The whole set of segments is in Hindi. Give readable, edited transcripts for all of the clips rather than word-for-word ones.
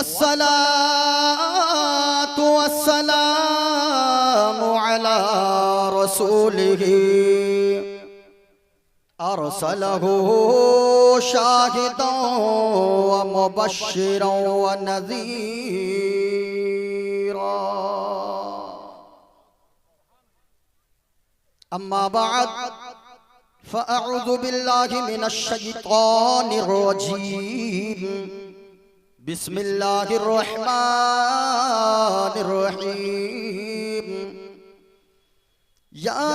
वस्सलातु वस्सलामु अला रसूलिही अरसलहू शाहिदन व मुबश्शिरन व नज़ीरा। अम्मा बअद फ़अऊज़ु बिल्लाहि मिनश शैतानिर रजीम। बिस्मिल्लाहिर रहमानिर रहीम। या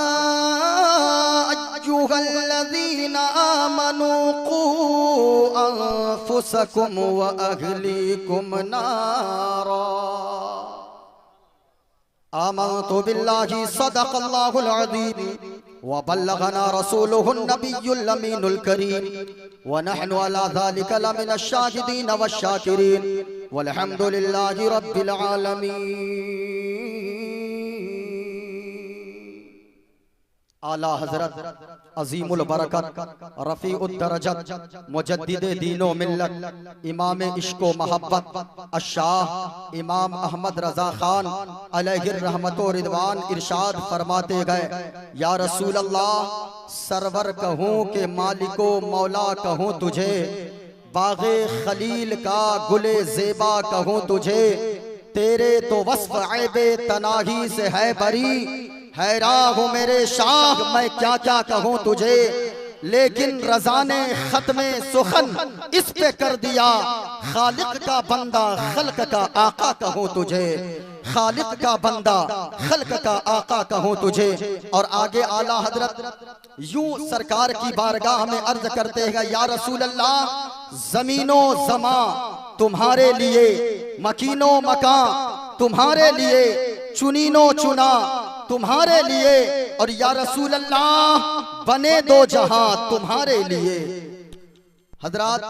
अय्युहल्लज़ीना आमनू क़ू अन्फुसकुम व अहलीकुम नारा। आमन्तु बिल्लाहि सदक़ल्लाहुल अज़ीम व बल्लगना रसूलुहुन नबियुल अमीनुल करीम व नहनु अला ज़ालिका लमिनश शाहिदीन वश्शाकिरीन वल्हम्दुलिल्लाहि रब्बिल आलमीन। आला हज़रत अज़ीमुल बरकत रफ़ीउद दरजत मुजद्दिदे दीनो मिल्लत इमाम इश्क़ो महब्बत अशाह इमाम अहमद रज़ा खान अलैहिर रहमतो रिदवान इरशाद फरमाते गए, या रसूल अल्लाह सरवर कहूँ के मालिको मौला कहूँ तुझे, बाग़े खलील का गुले ज़ेबा कहूँ तुझे, तेरे तो वस्फ़ ऐबे तनाही से है बरी, हैरान हूँ मेरे शाह मैं क्या क्या कहूँ तुझे, लेकिन रज़ा ने ख़त्मे सुखन इस पे कर दिया, खालिक का बंदा खल्क का आका कहूँ तुझे, खालिक का बंदा खल्क का आका कहूँ तुझे। और आगे आला हजरत यूं सरकार की बारगाह में अर्ज करते हैं, या रसूल अल्लाह जमीनो जमा तुम्हारे लिए, मकीनो मकां तुम्हारे लिए, चुनीनो चुना तुम्हारे लिए, और या रसूल अल्लाह बने दो जहां तुम्हारे लिए। हजरात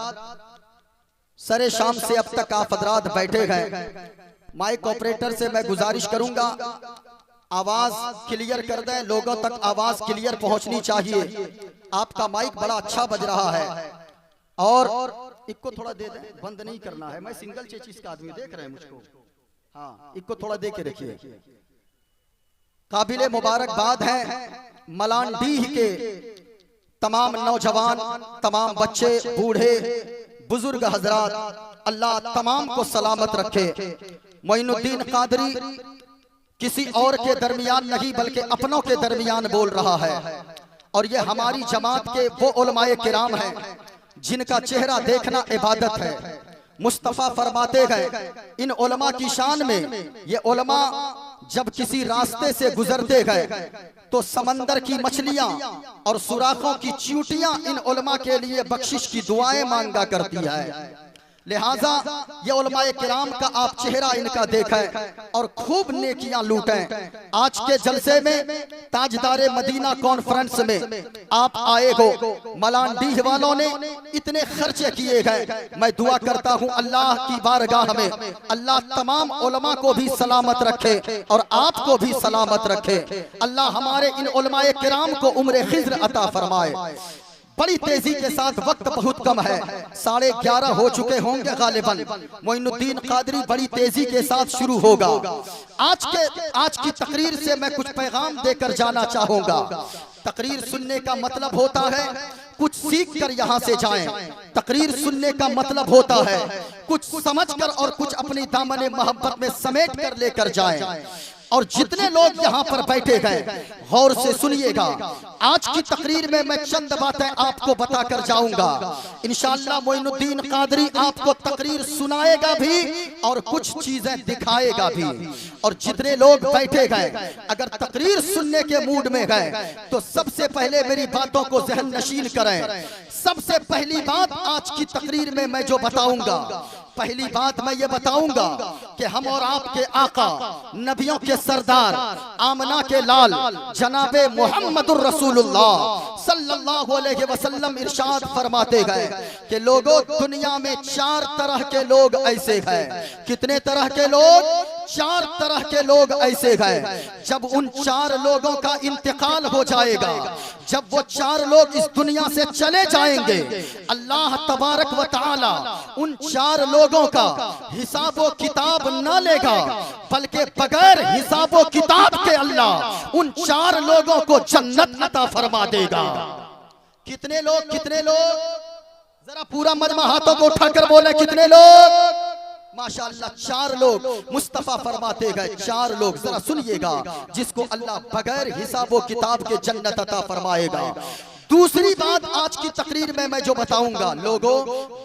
सरे शाम से अब तक आप हजरात बैठे हैं, माइक ऑपरेटर से मैं गुजारिश करूंगा आवाज क्लियर कर दें, लोगों तक आवाज क्लियर पहुंचनी चाहिए। आपका माइक बड़ा अच्छा बज रहा है और इसको थोड़ा दे दें, बंद नहीं करना है। मैं सिंगल चेचिस का आदमी, देख रहे हैं मुझको, हाँ इसको थोड़ा दे के रखिए। काबिले मुबारकबाद हैं मलानडीह के तमाम नौजवान, तमाम बच्चे, बूढ़े बुजुर्ग हजरात, अल्लाह तमाम को सलामत रखे। मोइनुद्दीन कादरी किसी और के दरमियान नहीं बल्कि अपनों के दरमियान बोल रहा है, और ये हमारी जमात के वो उलमाए किराम हैं जिनका चेहरा देखना इबादत है। मुस्तफ़ा फरमाते हैं इन उलमा की शान में, ये उलमा जब किसी रास्ते से गुजरते गए तो समंदर की मछलियां और सुराखों की चींटियां इन उलमा के लिए बख्शिश की दुआएं मांगा करती है। लिहाजा ये उलमाए किराम का आप चेहरा इनका देखें और खूब नेकियां लूटें। आज के जलसे में ताजदारे मदीना कॉन्फ्रेंस में आप आए हो, मलानडीह वालों ने इतने खर्चे किए गए। मैं दुआ करता हूं अल्लाह की बारगाह में अल्लाह तमाम उलमा को भी सलामत रखे और आपको भी सलामत रखे। अल्लाह हमारे इन उलमाए किराम को उम्र खिज़्र अता फरमाए। बड़ी तेजी के साथ, वक्त बहुत कम है, 11:30 हो चुके होंगे गालिबन। मोइनुद्दीन कादरी बड़ी तेजी के साथ शुरू होगा। आज की तकरीर से मैं कुछ पैगाम देकर जाना चाहूंगा। तकरीर सुनने का मतलब होता है कुछ सीख कर यहाँ से जाएं। तकरीर सुनने का मतलब होता है कुछ समझकर और कुछ अपनी दामन मोहब्बत में समेट कर लेकर जाएं। और जितने लोग यहाँ पर बैठे गए गौर से सुनिएगा। आज की तकरीर में मैं चंद बातें आपको बताकर जाऊंगा। इंशाअल्लाह मोइनुद्दीन कादरी आपको तकरीर सुनाएगा भी और कुछ चीजें दिखाएगा भी। और जितने लोग बैठे गए अगर तकरीर सुनने के मूड में गए तो सबसे पहले मेरी बातों को ज़हन नशीन करें। सबसे पहली बात आज की तकरीर में मैं जो बताऊंगा, पहली बात मैं ये बताऊंगा कि हम और आपके आका नबियों के सरदार आमना के लाल जनाबे मोहम्मदुर रसूलुल्लाह सल्लल्लाहु अलैहि वसल्लम इरशाद फरमाते गए कि लोगों दुनिया में 4 तरह के लोग ऐसे हैं। कितने तरह के लोग? 4 तरह के लोग ऐसे हैं, जब उन 4 लोगों का इंतकाल हो जाएगा, जब वो 4 लोग इस दुनिया से चले जाएंगे, अल्लाह तबारक व तआला उन 4 लोगों का हिसाबो किताब न लेगा, बल्कि बगैर हिसाबो किताब के अल्लाह उन 4 लोगों को जन्नत अता फरमा देगा। कितने लोग, कितने लोग? जरा पूरा मजमा हाथों को उठाकर बोले, कितने लोग? माशाअल्लाह 4 लोग मुस्तफा फरमाते गए, 4 लोग, जरा सुनिएगा, जिसको अल्लाह बगैर हिसाबो किताब के जन्नत अता फरमाएगा। दूसरी बात आज की तकरीर में मैं जो बताऊंगा, लोगों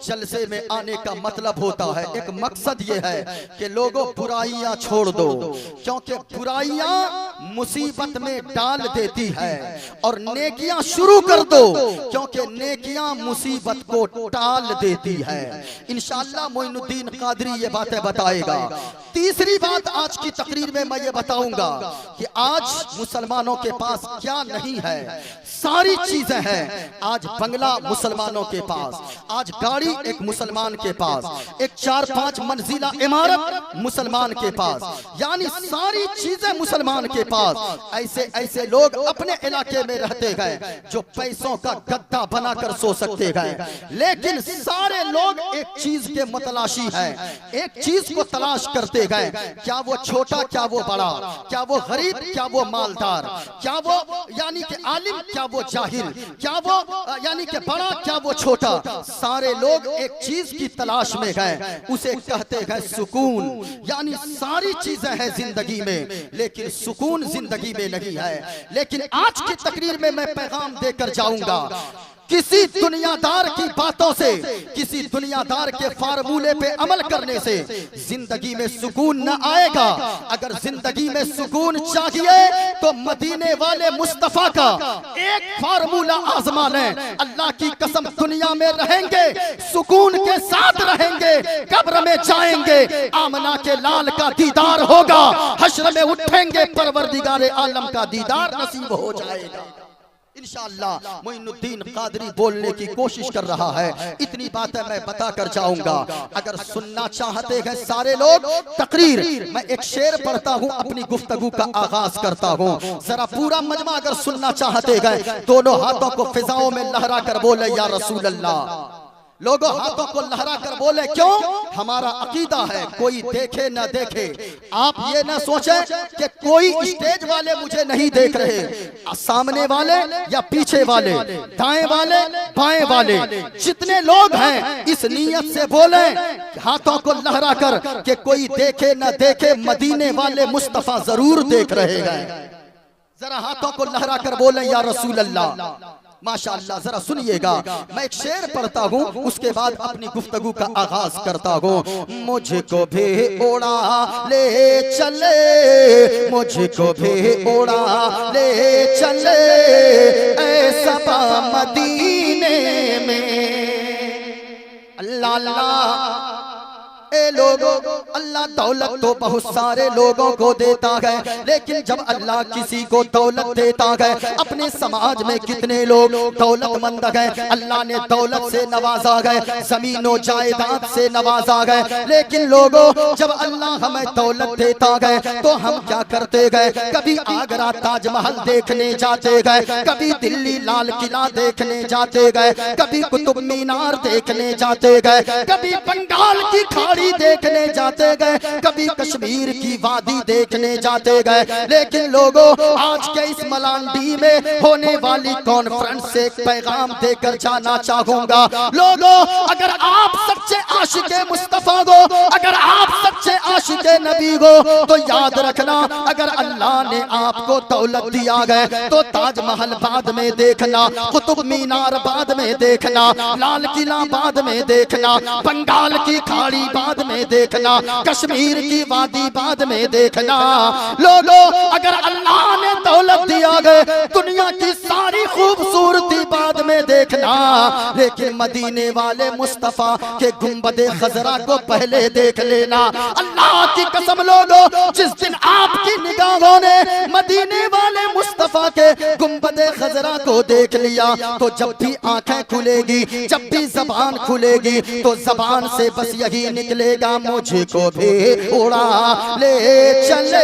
जलसे में आने का मतलब होता है, एक मकसद ये है कि लोगों बुराइयां छोड़ दो, क्योंकि बुराइयां मुसीबत में डाल देती है, और नेकियां शुरू कर दो, क्योंकि नेकियां मुसीबत को टाल देती है। इंशाअल्लाह मोइनुद्दीन कादरी ये बातें बताएगा। तीसरी बात आज की तकरीर में मैं ये बताऊंगा कि आज मुसलमानों के पास क्या नहीं है, सारी चीजें हैं। आज बंगला मुसलमानों के पास, आज गाड़ी एक मुसलमान के पास, एक 4-5 मंजिला इमारत मुसलमान के पास, यानी सारी चीजें मुसलमान के पास। ऐसे ऐसे लोग अपने इलाके में रहते गए जो पैसों का गद्दा बनाकर सो सकते गए, लेकिन सारे लोग एक चीज के मतलाशी है, एक चीज को तलाश करते गए, क्या वो छोटा, क्या वो बड़ा, क्या वो गरीब, क्या वो मालदार, क्या वो यानी कि आलिम, क्या वो जाहिल, क्या वो यानी कि बड़ा, क्या वो छोटा। सारे लोग एक चीज की तलाश में गए, उसे कहते हैं सुकून। यानी सारी चीजें हैं जिंदगी में, लेकिन सुकून जिंदगी में नहीं है। लेकिन आज की तकरीर में मैं पैगाम देकर जाऊंगा, किसी दुनियादार की बातों से, किसी दुनियादार के फार्मूले पे अमल करने से जिंदगी में सुकून न आएगा। अगर जिंदगी में सुकून चाहिए तो मदीने वाले मुस्तफा का एक फार्मूला आजमा लें। अल्लाह की कसम, दुनिया में रहेंगे सुकून के साथ रहेंगे, कब्र में जाएंगे आमना के लाल का दीदार होगा, हश्र में उठेंगे परवरदिगारे आलम का दीदार नसीब हो जाएगा। इंशाअल्लाह मोइनुद्दीन कादरी बोलने की कोशिश कर रहा है, इतनी बातें मैं बता कर जाऊंगा। अगर सुनना चाहते हैं सारे लोग तकरीर, मैं एक शेर पढ़ता हूं, अपनी गुफ्तगू का आगाज करता हूं। जरा पूरा मजमा अगर सुनना चाहते हैं, दोनों हाथों को फिजाओं में लहरा कर बोले या रसूल अल्लाह। लोगों हाथों को लहरा कर बोले, क्यों? हमारा अकीदा है कोई देखे न देखे। आप ये न सोचें कि कोई स्टेज वाले मुझे नहीं देख रहे, सामने वाले या पीछे वाले, दाएं वाले बाएं वाले, जितने लोग हैं इस नीयत से बोले हाथों को लहरा कर कि कोई देखे न देखे, मदीने वाले मुस्तफा जरूर देख रहे हैं। जरा हाथों को लहरा कर बोले या रसूल अल्लाह। माशाअल्लाह, जरा सुनिएगा, मैं एक शेर पढ़ता हूँ, उसके बाद अपनी गुफ्तगू का आगाज करता हूँ। मुझको भी उड़ा ले चले, मुझको भी उड़ा ले चले, ऐसा मदीने में। अल्लाह अल्लाह ए लोगों, अल्लाह दौलत तो बहुत सारे लोगों को देता है, लेकिन जब अल्लाह किसी को दौलत देता है, अपने समाज में कितने लोग दौलतमंद हैं, अल्लाह ने दौलत से नवाजा है, जमीनों जायदाद से नवाजा है, लेकिन लोगों जब अल्लाह हमें दौलत देता है तो हम क्या करते गए? कभी आगरा ताजमहल देखने जाते गए, कभी दिल्ली लाल किला देखने जाते गए, कभी कुतुब मीनार देखने जाते गए, कभी बंगाल की खाड़ी देखने जाते गए, कभी कश्मीर की वादी देखने जाते गए, लेकिन लोगों आज के इस मलांडी में होने वाली कॉन्फ्रेंस से एक पैगाम देकर जाना चाहूंगा। लोगों, अगर आप सच्चे आशिके मुस्तफा हो, अगर आप सच्चे आशिके नबी हो, तो याद रखना, अगर अल्लाह ने आपको दौलत दिया है तो ताजमहल बाद में देखना, कुतुब मीनार बाद में देखना, लाल किला बाद में देखना, बंगाल की खाड़ी बाद में देखना, कश्मीर की वादी बाद में देखना। लोगों, अगर अल्लाह ने दौलत दिया है, दुनिया की सारी खूबसूरती बाद में देखना, लेकिन मदीने वाले मुस्तफा के गुंबदे खजरा को पहले देख लेना। अल्लाह की कसम लोगों, जिस दिन आपकी निगाहों ने मदीने वाले मुस्तफा के गुंबदे खजरा को देख लिया, तो जब भी आंखें खुलेगी, जब भी जबान खुलेगी, तो जबान से बस यही निकले निकलेगा मुझको भी उड़ा ले चले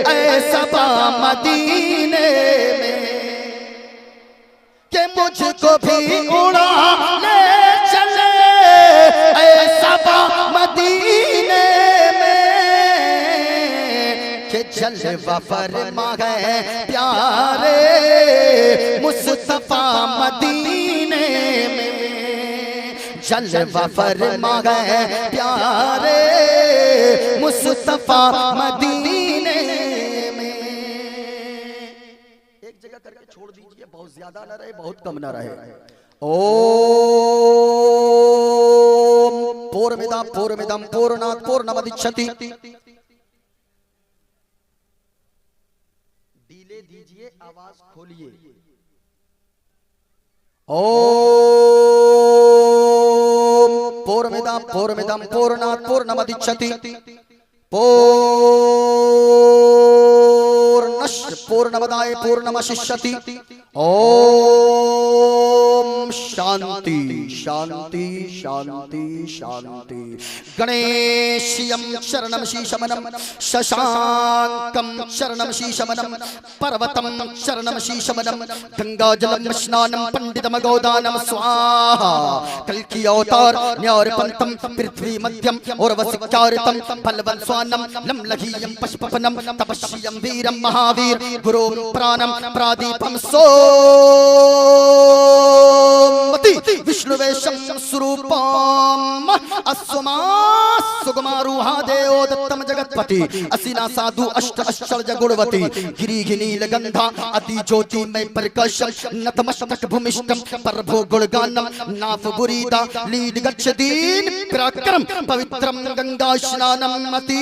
ऐसा मदीने में, कि मुझको भी उड़ा ले चले ऐसा मदीने में, कि जलवा फरमा गए प्यारे मुस्तफा मदीने में, जलवा फरमा गए प्यारे मुस्तफा मदीने में। एक जगह करके छोड़ दीजिए, बहुत ज्यादा ना रहे बहुत कम ना रहे। ओम पूर्णमिदं पूर्णमिदं पूर्णात् पूर्णमुदच्यते। डिले दीजिए, आवाज खोलिए। ओम पूर्णमिदं पूर्णमिदं पूर्णात् पूर्णमुदच्यते। पूर्णमदाय पूर्णमवशिष्यति। ओम शांति शांति शांति शांति। गणेशयं शरणं शीशमनं, शशांकं शरणं शीशमनं, पर्वतं शरणं शीशमनं, गंगाजलं स्नानं पंडितमगोदानं स्वाहा। कल्कि अवतार न्यारपंतं पृथ्वी मध्यम और वसिकारितं पल्लवं स्वानं लम्लघीयं पशुपवनं तपस्यं वीरं महावीर गुरुं प्राणं प्रादीपं सोमति विष्णुवेशं स्वरूपं अस्वमा सुगमारूहादेव दत्तं जगत्पति असिना साधु अष्ट आश्चर्य गुणवती गिरिघिनी लगंधा अति ज्योतिमय प्रकाशं नतमस्तक भूमिष्ठं प्रभो गुणगानं नाफ बुरीदा लीड गच्छदीन पराक्रम पवित्रं गंगा स्नानम अति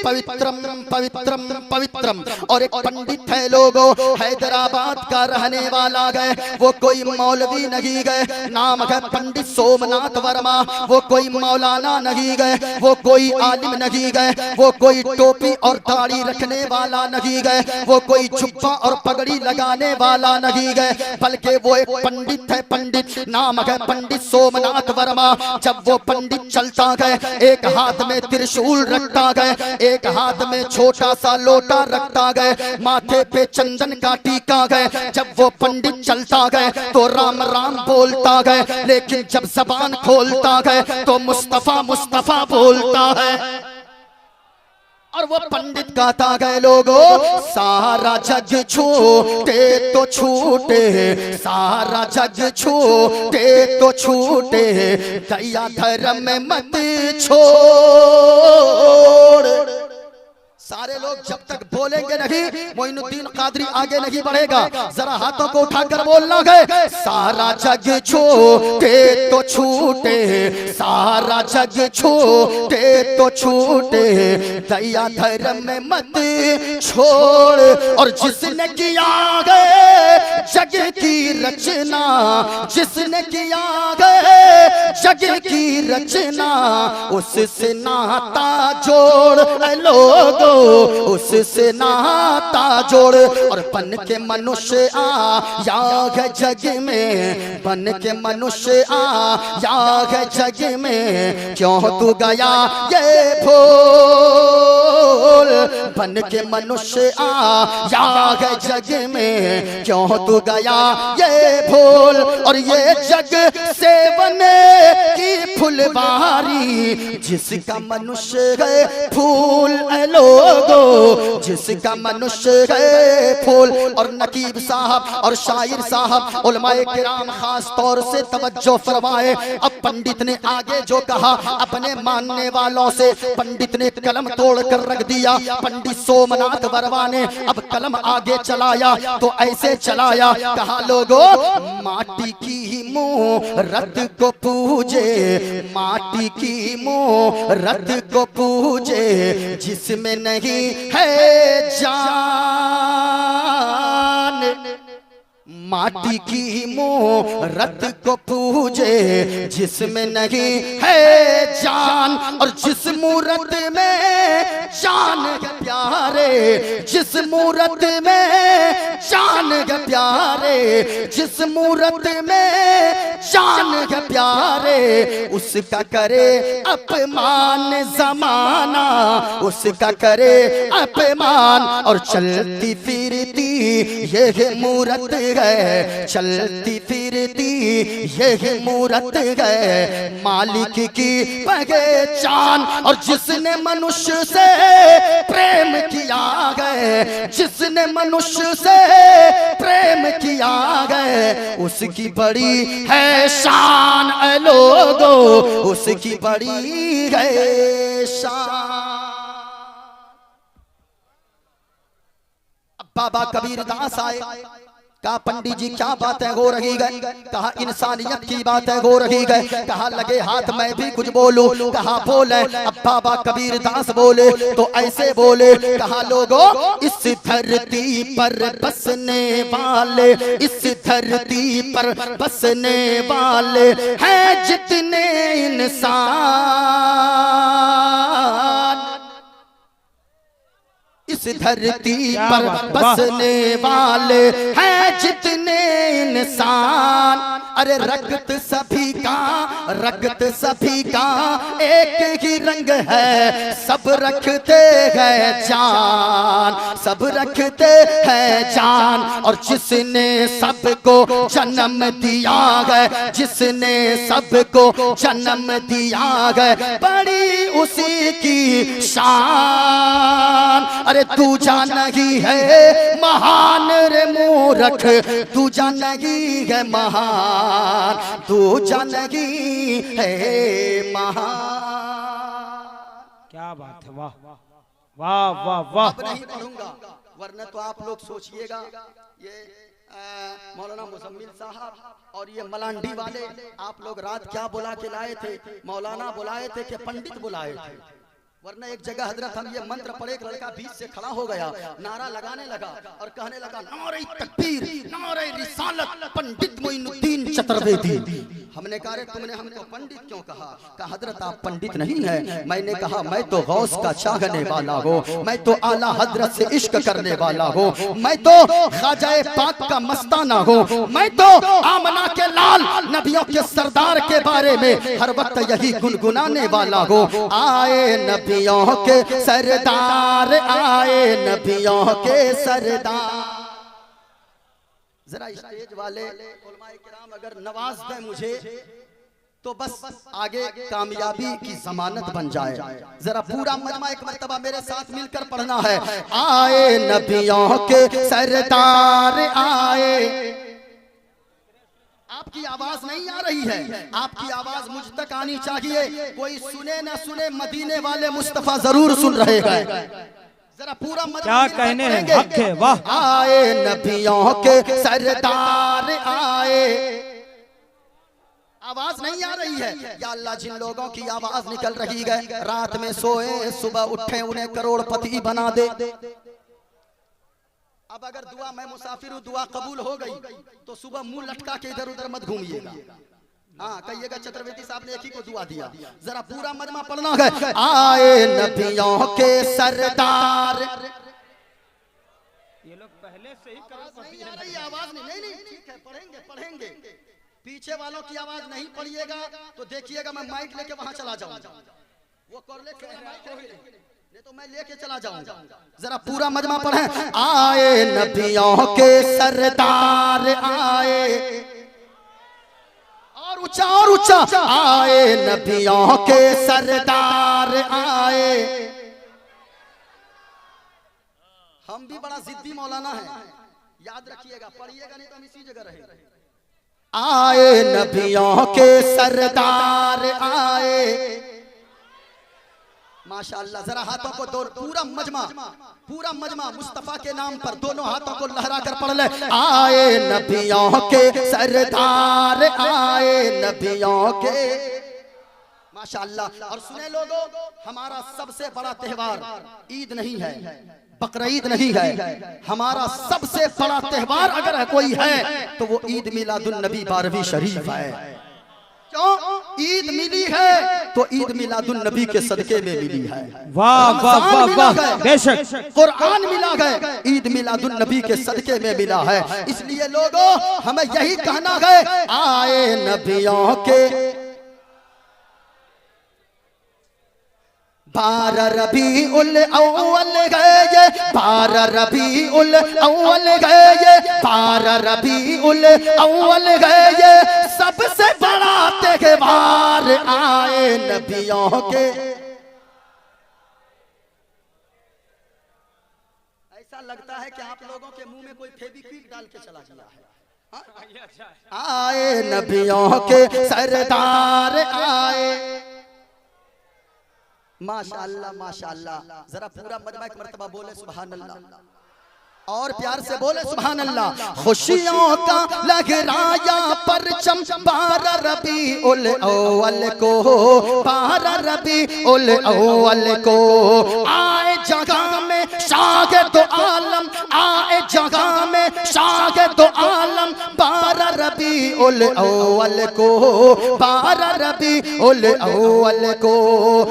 पवित्रम पवित्रम पवित्रम। और एक पंडित है लोगों, हैदराबाद का रहने वाला गए, वो कोई मौलवी नहीं गए, नाम है पंडित सोमनाथ वर्मा। वो कोई मौलाना नहीं गए, वो कोई आलिम नहीं गए, वो कोई टोपी और दाढ़ी रखने वाला नहीं गए, वो कोई जुब्बा और पगड़ी लगाने वाला नहीं गए, बल्कि वो एक पंडित है। पंडित नाम है पंडित सोमनाथ वर्मा। जब वो पंडित चलता गए, एक हाथ में त्रिशूल रखता गए, एक हाथ में छोटा सा लोटा रखता गए, माथे पे चंदन का टीका गए। जब वो पंडित चलता गए तो राम राम बोलता गए, लेकिन जब जबान खोलता गए तो मुस्तफा मुस्तफा बोलता है। और वो पंडित गाता गए लोगों, सारा जग छूटे तो छूटे, सारा जग छूटे तो छूटे, दया धर्म में मत छोड़। सारे लोग जब तक बोलेंगे नहीं, मोइनुद्दीन कादरी आगे नहीं बढ़ेगा। जरा हाथों को उठाकर बोलना है, सारा जग छूटे तो छूटे, सारा जग छूटे तो छूटे, दया धर्म में मत छोड़। और जिसने किया गए जग की रचना, जिसने किया गए जग की रचना, उससे नाता जोड़ लोगों, उससे नाता जोड़। और बन के मनुष्य आया है जग में, बन के मनुष्य आया है जग में, क्यों तू गया ये भूल। बन के मनुष्य आया है जग में, क्यों तू गया ये भूल। और ये जग से बने की फुलवारी, जिसका मनुष्य है फूल लोगो, जिसका मनुष्य है फूल। और नकीब साहब और शायर साहब उलमाए किराम खास तौर से तवज्जो फरमाए। अब पंडित ने आगे जो कहा अपने मानने वालों से, पंडित ने कलम तोड़ कर रख दिया। पंडित सोमनाथ वर्मा ने अब कलम आगे चलाया तो ऐसे चलाया, कहा लोगों माटी की मूरत को पूजे, माटी की मूरत को पूजे, जिसमें नहीं है जान। माटी की मूरत को पूजे जिसमें नहीं है जान, और जिस मूरत में जान है प्यारे, जिस मूरत में जान है प्यारे, जिस मूरत में जान है प्यारे, उसका करे अपमान जमाना, उसका करे अपमान। और चलती फिरती ये मूरत है, चलती फिरती ये मूरत है मालिक की पहचान। और जिसने मनुष्य से प्रेम किया गए, जिसने मनुष्य से प्रेम किया गए, उसकी बड़ी है शान ऐ लोगो, उसकी बड़ी है शान। बाबा कबीर दास आए, कहा पंडित जी क्या बातें हो रही गई, कहा इंसानियत की बातें हो रही गई, कहा लगे हाथ मैं भी कुछ बोलूं, कहा बोले। अब बाबा कबीर दास बोले तो ऐसे बोले, कहा लोगों इस धरती पर बसने वाले, इस धरती पर बसने वाले हैं जितने इंसान, इस धरती पर बसने वाले हैं जितने इंसान। अरे रगत सभी का, रगत सभी का एक ही रंग है, सब रखते हैं जान, सब रखते हैं जान। और जिसने सबको जन्म दिया है, जिसने सबको जन्म दिया है, बड़ी उसी की शान। अरे तू जानगी है महान रे मूर्ख, तू जानगी है महान, तू जानगी है महान। क्या बात है, वाह वाह वाह वाह। अब नहीं पढ़ूंगा वरना तो आप लोग सोचिएगा ये मौलाना मुजम्मिल साहब और ये मलांडी वाले आप लोग रात क्या बुला के लाए थे, मौलाना बुलाए थे कि पंडित बुलाए थे। वरना एक जगह हजरत हम ये मंत्र पढ़े, एक लड़का बीच से खड़ा हो गया, नारा लगाने लगा और कहने लगा नारे तकबीर, नारे रिसालत, पंडित मोइनुद्दीन चतुर्वेदी। हमने कहा तुमने हमको पंडित क्यों कहा? कहा हजरत आप पंडित नहीं है। मैंने कहा मैं तो गौस का चाहने वाला हूँ, मैं तो आला हजरत से इश्क करने वाला हूँ, मैं तो ख्वाजाए पाक का मस्ताना हूँ, मैं तो आमना के लाल नबियों के सरदार के बारे में हर वक्त यही गुनगुनाने वाला हूँ। आए नबियों के सरदार, आए नबियों के सरदार। जरा स्टेज वाले उलमाए किराम अगर नवाज दें मुझे तो बस आगे कामयाबी की जमानत बन जाए। जरा पूरा मजमा एक मर्तबा मेरे साथ मिलकर पढ़ना है। आए नबियों के सरदार आए। आपकी आवाज नहीं आ रही है, आपकी आवाज मुझ तक आनी चाहिए। कोई सुने ना सुने, मदीने वाले मुस्तफा जरूर सुन रहे हैं। जरा पूरा क्या कहने हैं, हक है, वाह। आए नबियों के सरदार आए। आवाज नहीं आ रही है या अल्लाह, जिन लोगों की आवाज निकल रही है रात में सोए सुबह उठे उन्हें करोड़पति बना दे। अब अगर दुआ मैं मुसाफिर हूँ दुआ कबूल हो गई तो सुबह मुंह लटका के इधर उधर मत घूमिएगा। हाँ कहिएगा चतुर्वेदी साहब ने एक ही को दुआ दिया। जरा पूरा मजमा पढ़ना है। आए नबियों के सरदार। ये लोग पहले से ही नहीं आ रही आवाज नहीं, नहीं ठीक है पढ़ेंगे पढ़ेंगे। पीछे वालों की आवाज नहीं पढ़िएगा तो देखिएगा मैं माइक लेके वहां चला जाऊंगा। वो करले नहीं तो मैं लेके चला जाऊंगा। जरा पूरा मजमा पढ़े। आए नबियों के सरदार आए। और ऊंचा और ऊंचा। आए नबियों के सरदार आए। हम भी बड़ा जिद्दी मौलाना है, याद रखिएगा, पढ़िएगा नहीं तो हम इसी जगह रहेंगे। आए नबियों के सरदार आए। माशाअल्लाह। जरा हाथों को दो, पूरा मजमा मुस्तफा के नाम पर दोनों हाथों को लहरा कर पढ़ ले। आए नबियों के सरदार आए नबियों के। माशाअल्लाह। और सुने लोगों, हमारा सबसे बड़ा त्योहार ईद नहीं है, बकरीद नहीं है, हमारा सबसे बड़ा त्योहार अगर है कोई है तो वो ईद मिलादुन नबी 12वीं शरीफ है। क्यों ईद मिली है? तो ईद मिलादुन नबी के सदके में मिली है। वाह वाह वाह वाह, बेशक कुरान मिला है, ईद मिलादुन नबी के सदके में मिला है। इसलिए लोगों हमें यही कहना है, आए नबियों के 12 रबीउल अव्वल गए ये, 12 रबीउल अव्वल गए ये, 12 रबीउल अव्वल गए ये, सबसे बड़ा त्योहार आए नबियों के। ऐसा लगता है कि आप लोगों के मुंह में कोई फेविक्विक डाल के चला गया है। आए नबियों के सरदार आए, माशाअल्लाह माशाअल्लाह। जरा पूरा मजमा एक मर्तबा बोले सुभान अल्लाह, और प्यार से बोले सुभान अल्लाह। खुशियों का लहराया परचम 12 रबीउल अव्वल को, 12 रबीउल अव्वल को, आए जगह में शागिद आलम, आए जगह में शागिद आलम 12 रबीउल अव्वल को, 12 रबीउल अव्वल को।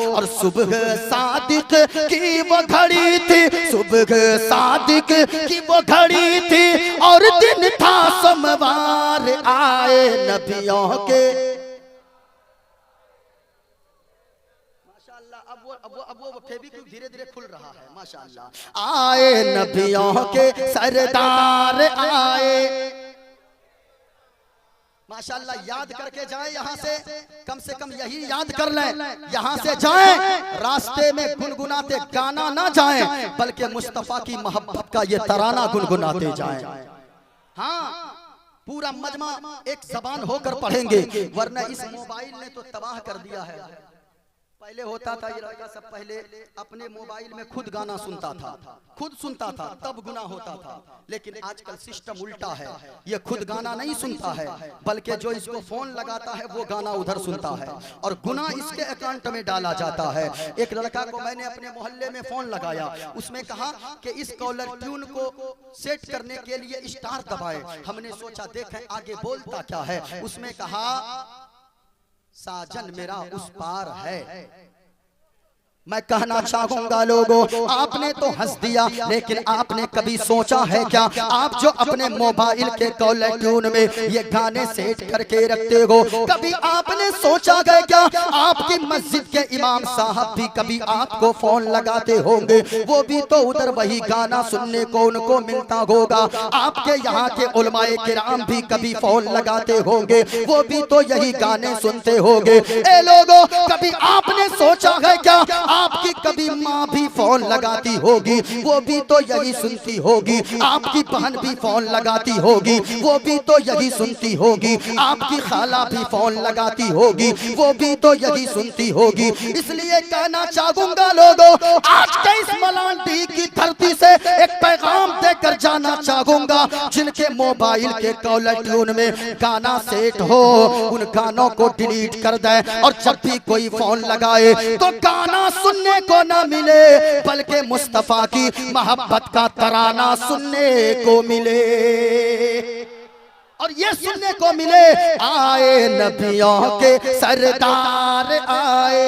और सुबह सादिक की वो घड़ी थी, सुबह सादिक की वो घड़ी थी, और दिन था सोमवार आए नबियों के। माशाअल्लाह, अब वो फेविक्विक धीरे धीरे खुल रहा है माशाअल्लाह। आए नबियों के सरदार आए, माशाअल्लाह। याद करके जाएं, यहाँ से कम यही याद कर लें, यहाँ से जाएं रास्ते में गुनगुनाते गाना ना जाएं, बल्कि मुस्तफा की मोहब्बत का ये तराना गुनगुनाते जाएं। हाँ, पूरा मजमा एक जबान होकर पढ़ेंगे, वरना इस मोबाइल ने तो तबाह कर दिया है। पहले होता था ये लड़का सब पहले अपने मोबाइल में खुद गाना सुनता था, खुद सुनता था, तब गुनाह होता था। लेकिन आजकल सिस्टम उल्टा है, ये खुद गाना नहीं सुनता है, बल्कि जो इसको फोन लगाता है वो गाना उधर सुनता है, और गुनाह इसके अकाउंट में डाला जाता है। एक लड़का को मैंने अपने मोहल्ले में फोन लगाया, उसमें कहा कि इस कॉलर ट्यून को सेट करने के लिए स्टार दबाए। हमने सोचा देखें आगे बोलता क्या है। उसमें कहा साजन मेरा उस पार है। मैं कहना चाहूंगा लोगों, आपने तो हंस दिया, लेकिन आपने कभी सोचा है क्या? आप जो अपने मोबाइल के कॉलर ट्यून में ये गाने सेट करके रखते हो, कभी आपने सोचा है क्या? आपकी मस्जिद के इमाम साहब भी कभी आपको फोन लगाते होंगे, वो भी तो उधर वही गाना सुनने को उनको मिलता होगा। आपके यहाँ के उलमाए किराम भी कभी फोन लगाते होंगे, वो भी तो यही गाने सुनते होंगे। ए लोगों, कभी आपने सोचा है क्या? आपकी कभी माँ भी फोन लगाती होगी, वो भी तो यही सुनती होगी। आपकी बहन भी फोन लगाती होगी, वो भी तो यही सुनती होगी। आपकी खाला भी फोन लगाती होगी, वो भी तो यही सुनती होगी। इसलिए कहना चाहूंगा लोगों, आज के इस मलांडी की धरती से एक पैगाम देकर जाना चाहूंगा। जिनके मोबाइल के कॉलर ट्यून में गाना सेट हो, उन गानों को डिलीट कर दे, और जब भी कोई फोन लगाए तो गाना सुनने को ना मिले, बल्कि मुस्तफा की मोहब्बत का तराना सुनने को मिले। और ये सुनने को मिले, आए नबियों के सरदार आए,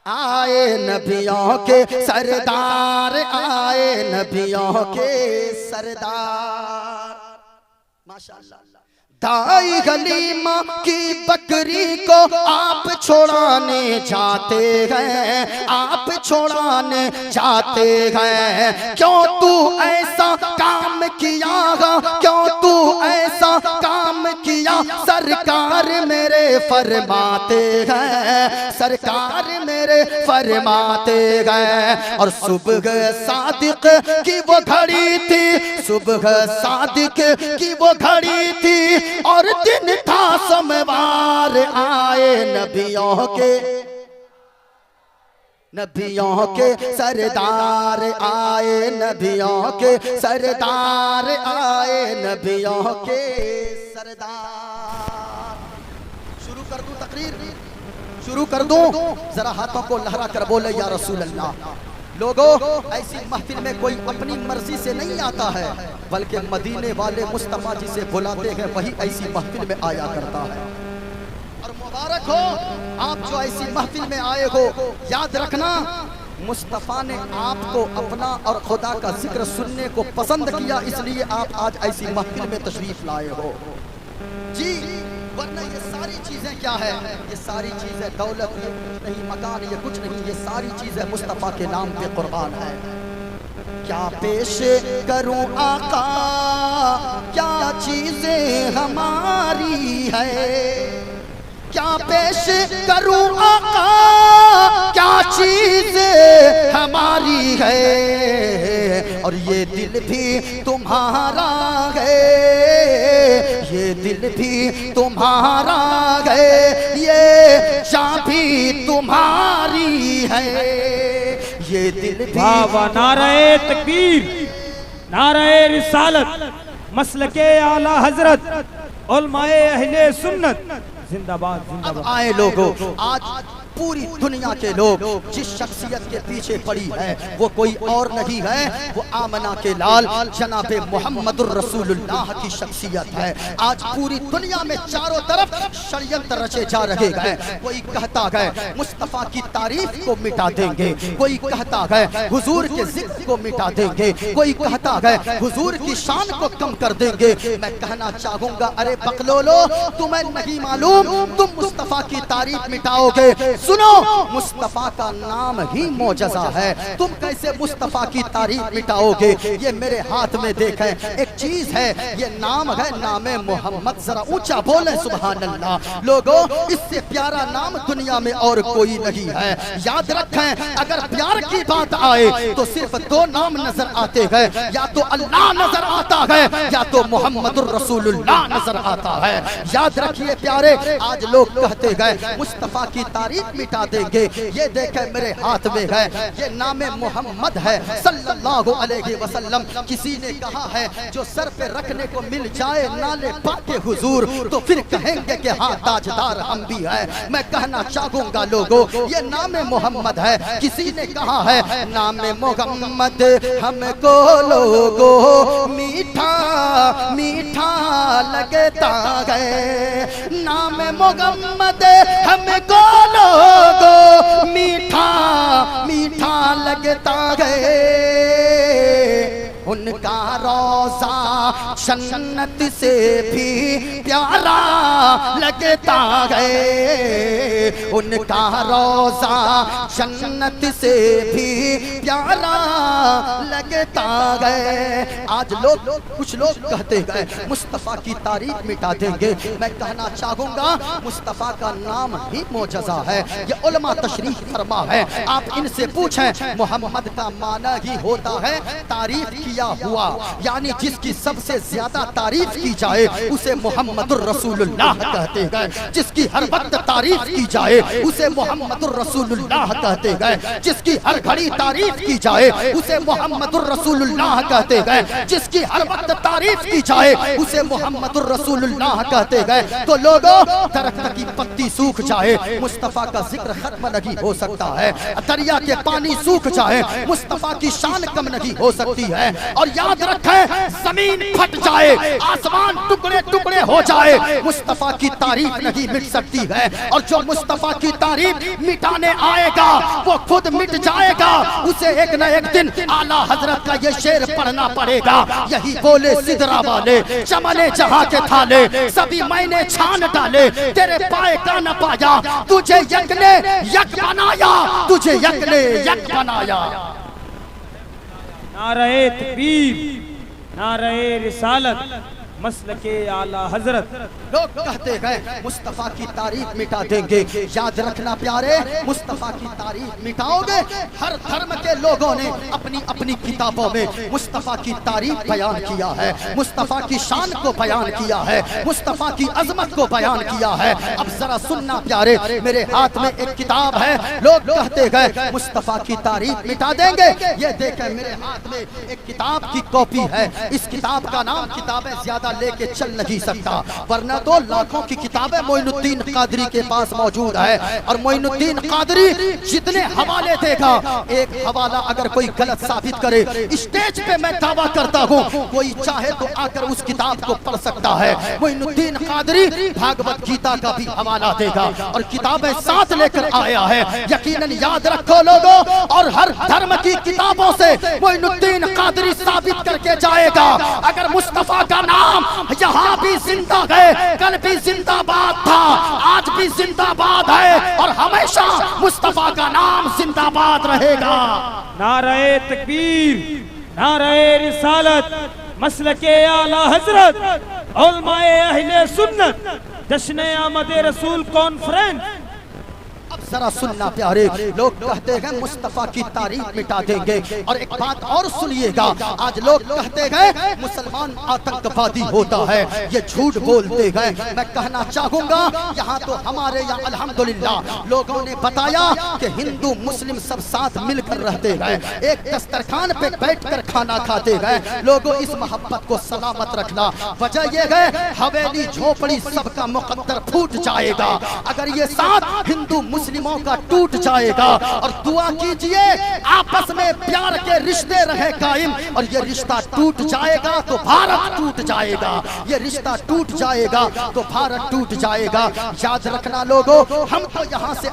आए नबियों के सरदार, आए नबियों के सरदार। माशाअल्लाह। दाई गलीमा की बकरी को आप छोड़ाने जाते हैं, आप छोड़ाने जाते हैं। क्यों तू ऐसा काम किया, क्यों तू ऐसा काम किया? सरकार मेरे फरमाते हैं, सरकार मेरे फरमाते हैं। और सुबह सादिक की वो घड़ी थी, सुबह सादिक की वो घड़ी थी, और दिन था सोमवार आए नबियों के, नबियों के सरदार आए, नबियों के सरदार आए, नबियों के सरदार। शुरू कर दूं तकरीर, शुरू कर दूं? जरा हाथों को लहरा कर बोले या रसूल अल्लाह। लोगों, ऐसी महफिल में कोई अपनी मर्जी से नहीं आता है, बल्कि मदीने वाले मुस्तफा जिसे बुलाते हैं वही ऐसी महफिल में आया करता है। और मुबारक हो आप जो ऐसी महफिल में आए हो। याद रखना, मुस्तफा ने आपको अपना और खुदा का जिक्र सुनने को पसंद किया, इसलिए आप आज ऐसी महफिल में तशरीफ लाए हो जी। वरना ये सारी चीजें क्या है? ये सारी चीजें दौलत, ये कुछ नहीं, मकान, ये कुछ नहीं, ये सारी चीजें मुस्तफा के नाम पे कुर्बान है। क्या पेश करूं आका, क्या चीजें हमारी है, क्या पेश करूं आका, क्या चीज हमारी है। और ये दिल भी तुम्हारा है, ये दिल भी तुम्हारा है, ये जान भी तुम्हारी है, ये दिल भी। वाह वाह, नारे तकबीर, नारे रिसालत, मसलके आला हजरत, उलमाए अहले सुन्नत, जिंदाबाद जिंदाबाद। अब आए लोगों, आज पूरी दुनिया के लोग जिस शख्सियत के पीछे पड़ी है वो कोई और नहीं है, वो आमना के लाल जनाबे मोहम्मदुर रसूलुल्लाह की शख्सियत है। आज पूरी दुनिया में चारों तरफ षड्यंत्र रचे जा रहे हैं। कोई कहता है मुस्तफा की तारीफ को मिटा देंगे, कोई कहता है हुजूर के जिक्र को मिटा देंगे, कोई कहता है हुजूर की शान को कम कर देंगे। मैं कहना चाहूंगा, अरे बकलोलो, तुम्हें नहीं मालूम तुम मुस्तफा की तारीफ मिटाओगे? सुनो, मुस्तफा का नाम ही मौजज़ा है, तुम कैसे मुस्तफा की तारीफ मिटाओगे? ये मेरे हाथ में देखें, एक चीज है, ये नाम है नामे मोहम्मद। जरा ऊंचा बोले सुभान अल्लाह। लोगों, इससे प्यारा नाम दुनिया में और कोई नहीं है। याद रखें, अगर प्यार की बात आए तो सिर्फ दो नाम नजर आते हैं, या तो अल्लाह नजर आता है या तो मोहम्मदुर रसूलुल्लाह नजर आता है। याद रखिए प्यारे, आज लोग कहते हैं मुस्तफा की तारीफ मिटा देंगे। ये देखें मेरे हाथ में है, ये नामे मोहम्मद है सल्लल्लाहु अलैहि वसल्लम। किसी ने कहा है जो सर पे रखने को मिल जाए नाले पाके हुजूर, तो फिर कहेंगे कि हाँ ताजदार हम भी है। मैं कहना चाहूंगा लोगों, ये नामे मोहम्मद है। किसी ने कहा है नामे मोहम्मद हमको लोगों मीठा मीठा लगता है, नामे मोहम्मद हमको लोगो मीठा मीठा लगता है। उनका रोज़ा जन्नत से भी प्यारा लगता है, उनका रोज़ा जन्नत से भी प्यारा लगता है। आज लोग, कुछ लोग कहते हैं मुस्तफ़ा की तारीफ मिटा देंगे। मैं कहना चाहूँगा मुस्तफ़ा का नाम ही मौजज़ा है, ये उलमा तशरीह फरमा है। आप इनसे पूछें, मोहम्मद का माना ही होता है तारीफ किया हुआ, यानी जिसकी सबसे ज्यादा तारीफ की जाए उसे मोहम्मदुर रसूलुल्लाह कहते हैं। जिसकी हर वक्त तारीफ की जाए उसे मोहम्मदुर रसूलुल्लाह कहते हैं। जिसकी हर घड़ी तारीफ की जाए उसे मोहम्मदुर रसूलुल्लाह कहते हैं। जिसकी हर वक्त तारीफ की जाए उसे मोहम्मदुर रसूलुल्लाह कहते हैं। तो लोगों, दरख्त की पत्ती सूख जाए, मुस्तफा का जिक्र खत्म नहीं हो सकता है। दरिया के पानी सूख जाए, मुस्तफा की शान कम नहीं हो सकती है। और याद रखें, जमीन फट जाए, आसमान टुकड़े टुकड़े हो जाए, मुस्तफा की तारीफ नहीं मिट सकती है। और जो मुस्तफा की तारीफ मिटाने आएगा वो खुद मिट जाएगा। उसे एक न एक दिन आला हजरत का ये शेर पढ़ना पड़ेगा। यही बोले सिदरा वाले, चमने जहां के थाले, सभी मैंने छान डाले, तेरे पाए का न पाया, तुझे यक ने यक बनाया, तुझे यक ने यक बनाया। नारे तकबीर, नारे रिसालत, मसलके आला हजरत। लोग कहते हैं मुस्तफा की तारीफ मिटा देंगे। याद रखना प्यारे, मुस्तफा की तारीफ मिटाओगे? हर धर्म के लोगों ने अपनी अपनी किताबों में मुस्तफा की तारीफ बयान किया है, मुस्तफा की शान को बयान किया है, मुस्तफा की अजमत को बयान किया है। अब जरा सुनना प्यारे, मेरे हाथ में एक किताब है। लोग कहते हैं मुस्तफा की तारीफ मिटा देंगे। ये देखें मेरे हाथ में एक किताब की कॉपी है। इस किताब का नाम, किताबें ज्यादा ज्यादा लेके चल नहीं सकता, वरना तो लाखों की किताबें मोइनुद्दीन कादरी के पास मौजूद है। और मोइनुद्दीन कादरी जितने हवाले देगा, एक हवाला अगर कोई गलत साबित करे, स्टेज पे मैं दावा करता हूँ कोई चाहे तो आकर उस किताब को पढ़ सकता है। मोइनुद्दीन कादरी भागवत गीता का भी हवाला देगा और किताबें साथ लेकर आया है। यकीनन याद रखो लोगों, और हर धर्म की किताबों से मोइनुद्दीन कादरी साबित करके जाएगा, अगर मुस्तफा का नाम यहाँ भी जिंदा है, कल भी जिंदाबाद था, आज भी जिंदाबाद है और हमेशा मुस्तफा का नाम जिंदाबाद रहेगा। नारे तकबीर, नारे रिसालत, मसलके आला हजरत, उलमाए अहले सुन्नत, जश्न आमद रसूल कॉन्फ्रेंस। जरा सुनना प्यारे, लोग कहते हैं मुस्तफा की तारीफ मिटा देंगे, और एक बात और सुनिएगा, आज लोग कहते हैं मुसलमान आतंकवादी होता है, ये झूठ बोलते हैं। मैं कहना चाहूंगा यहाँ तो हमारे यहाँ अल्हम्दुलिल्लाह लोगों ने बताया कि हिंदू मुस्लिम सब साथ मिलकर रहते हैं, एक दस्तरखान पे बैठकर खाना खाते हैं। लोगों इस मोहब्बत को सलामत रखना, वजह ये है हवेली झोपड़ी सबका मुकद्दर फूट जाएगा अगर ये साथ हिंदू मुस्लिमों का टूट जाएगा। और दुआ कीजिए आपस में प्यार के रिश्ते रहे कायम, और ये रिश्ता टूट जाएगा तो भारत टूट जाएगा, ये रिश्ता टूट जाएगा तो भारत टूट जाएगा। याद रखना लोगों, हम तो यहाँ से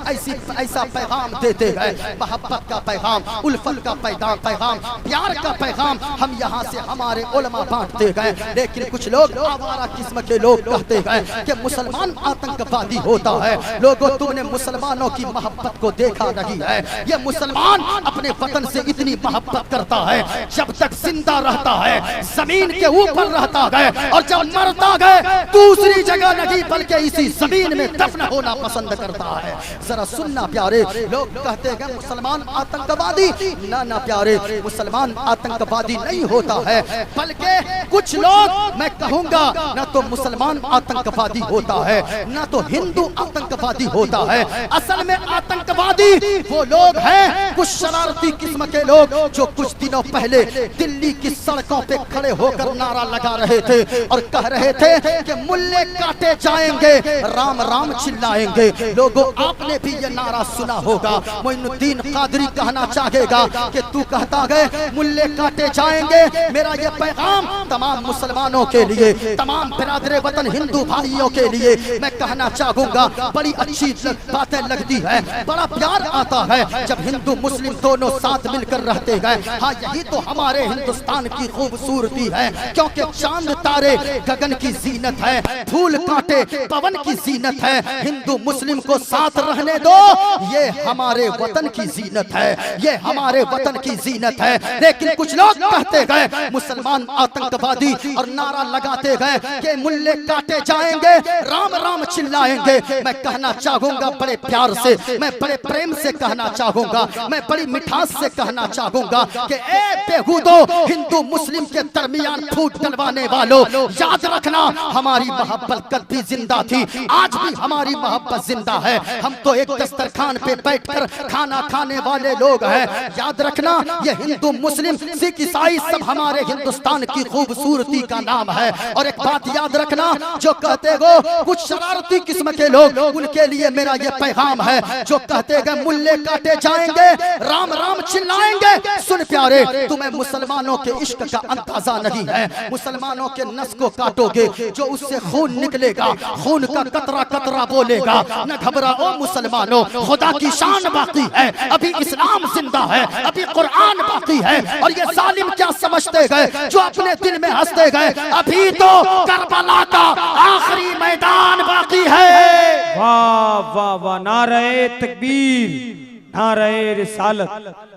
ऐसा पैगाम देते हैं, मोहब्बत का पैगाम, उल्फत का पैगाम, प्यार का पैगाम हम यहाँ से हमारे उलमा बांटते हैं। लेकिन कुछ लोग आवारा किस्म के लोग कहते हैं कि मुसलमान आतंकवादी होता है। लोगों तुमने मुसलमानों की मोहब्बत को देखा नहीं है, ये मुसलमान अपने वतन से इतनी मोहब्बत करता है, जब तक जिंदा रहता है जमीन के ऊपर रहता है, और जब मरता है दूसरी जगह नहीं बल्कि इसी जमीन में दफन होना पसंद करता है। जरा सुनना प्यारे, लोग कहते हैं मुसलमान आतंकवादी, ना प्यारे, मुसलमान आतंकवादी नहीं होता है, बल्कि कुछ लोग मैं कहूंगा ना तो मुसलमान आतंकवादी होता है, ना तो हिंदू आतंकवादी होता है। असल में आतंकवादी वो लोग हैं, कुछ शरारती किस्म के लोग जो कुछ दिनों पहले दिल्ली की सड़कों पे खड़े होकर नारा लगा रहे थे और कह रहे थे कि मुल्ले काटे जाएंगे, राम राम चिल्लाएंगे। लोगों आपने भी ये नारा सुना होगा। मोइनुद्दीन कादरी कहना चाहेगा कि तू कहता है मुल्ले काटे जाएंगे, मेरा ये पैगाम तमाम मुसलमानों के लिए, तमाम बिरादरे वतन हिंदू भाइयों के लिए मैं कहना चाहूंगा, बड़ी अच्छी बातें लगती है, बड़ा प्यार आता है जब हिंदू मुस्लिम दोनों साथ मिलकर रहते हैं। हाँ, यही तो हमारे हिंदुस्तान की खूबसूरती है, क्योंकि चांद तारे गगन की जीनत है, फूल कांटे पवन की जीनत है। हिंदू मुस्लिम को साथ रहने दो, ये हमारे वतन की जीनत है, ये हमारे वतन की जीनत है। लेकिन कुछ लोग कहते गए मुसलमान आतंकवादी और नारा लगाते गए कि मुल्ले काटे जाएंगे, राम राम चिल्लाएंगे। मैं कहना चाहूंगा बड़े प्यार से, मैं बड़े प्रेम से कहना चाहूंगा, मैं बड़ी मिठास से कहना चाहूंगा कि ए बेहूदो हिंदू मुस्लिम के दरमियान फूट डलवाने वालों, याद रखना हमारी मोहब्बत कल भी जिंदा थी, आज भी हमारी मोहब्बत जिंदा है। हम तो एक दस्तरखान पे बैठकर खाना खाने वाले लोग हैं। याद रखना ये हिंदू मुस्लिम सिख ईसाई सब हमारे हिंदुस्तान की खूबसूरती का नाम है। और एक बात याद रखना, जो कहते हो कुछ शरारती किस्म के लोग, उनके लिए मेरा ये पैगाम है, जो कहते हैं मुल्ले काटे जाएंगे, राम राम चिल्लाएंगे। सुन प्यारे, तुम्हें मुसलमानों के इश्क का अंदाजा नहीं है। मुसलमानों के नस को काटोगे, जो उससे खून निकलेगा, खून का कतरा कतरा बोलेगा। न घबराओ मुसलमानों, खुदा की शान बाकी है, अभी इस्लाम जिंदा है, अभी कुरान बाकी है। और ये जालिम क्या समझते गए जो अपने दिल में हंसते गए, अभी तो करबला का आखिरी मैदान बाकी है। वाह वाह वाह, नारे तकबीर, नारे रिसालत।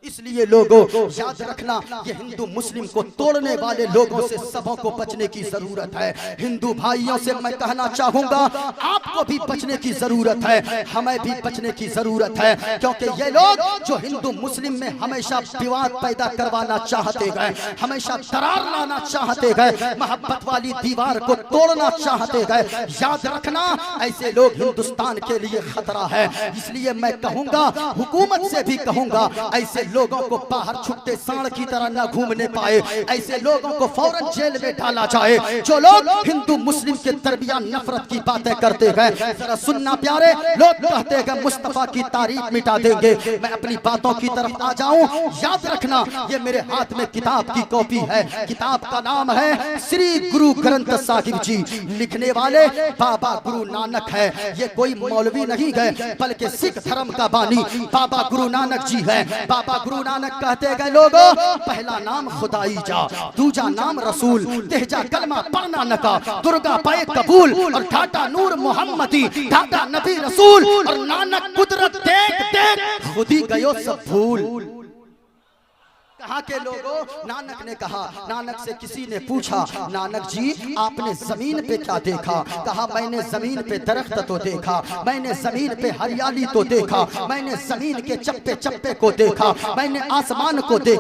इसलिए लोगों याद रखना, ये हिंदू मुस्लिम को तोड़ने वाले लोगों से सबों को बचने की जरूरत है। हिंदू भाइयों से मैं कहना चाहूंगा, आपको भी बचने की जरूरत है, हमें भी बचने की जरूरत है, क्योंकि ये लोग जो हिंदू मुस्लिम में हमेशा विवाद पैदा करवाना चाहते गए, हमेशा दरार लाना चाहते गए, मोहब्बत वाली दीवार को तोड़ना चाहते गए, याद रखना ऐसे लोग हिंदुस्तान के लिए खतरा है। इसलिए मैं कहूंगा, हुकूमत से भी कहूंगा, ऐसे लोगों को बाहर छुट्टे सांड की तरह न घूमने पाए, ऐसे लोगों को फौरन जेल में डाला जाए। जो लोग हिंदू मुस्लिम के दरमियान नफरत की बातें करते हैं, जरा सुनना प्यारे, लोग कहते हैं मुस्तफा की तारीफ मिटा देंगे। मैं अपनी बातों की तरफ आ जाऊं, याद रखना ये मेरे हाथ में किताब की कॉपी है। किताब का नाम है श्री गुरु ग्रंथ साहिब जी, लिखने वाले बाबा गुरु नानक है। ये कोई मौलवी नहीं है बल्कि सिख धर्म का बानी बाबा गुरु नानक जी है। बाबा गुरु नानक कहते गए लोगों, पहला नाम खुदाई जा, दूजा नाम रसूल, तेजा कलमा पढ़ना नका, दुर्गा पाए कबूल और ढाटा नूर मोहम्मदी, ढाटा नबी रसूल और नानक कुदरत देख देख खुद ही गयो सब भूल। कहाँ के लोगों, नानक ने कहा, नानक से किसी ने पूछा, नानक जी आपने जमीन पे क्या देखा? कहा मैंने जमीन पे दरख्त तो देखा, मैंने जमीन पे हरियाली तो देखा, मैंने जमीन के चप्पे चप्पे को देखा, मैंने आसमान को देखा।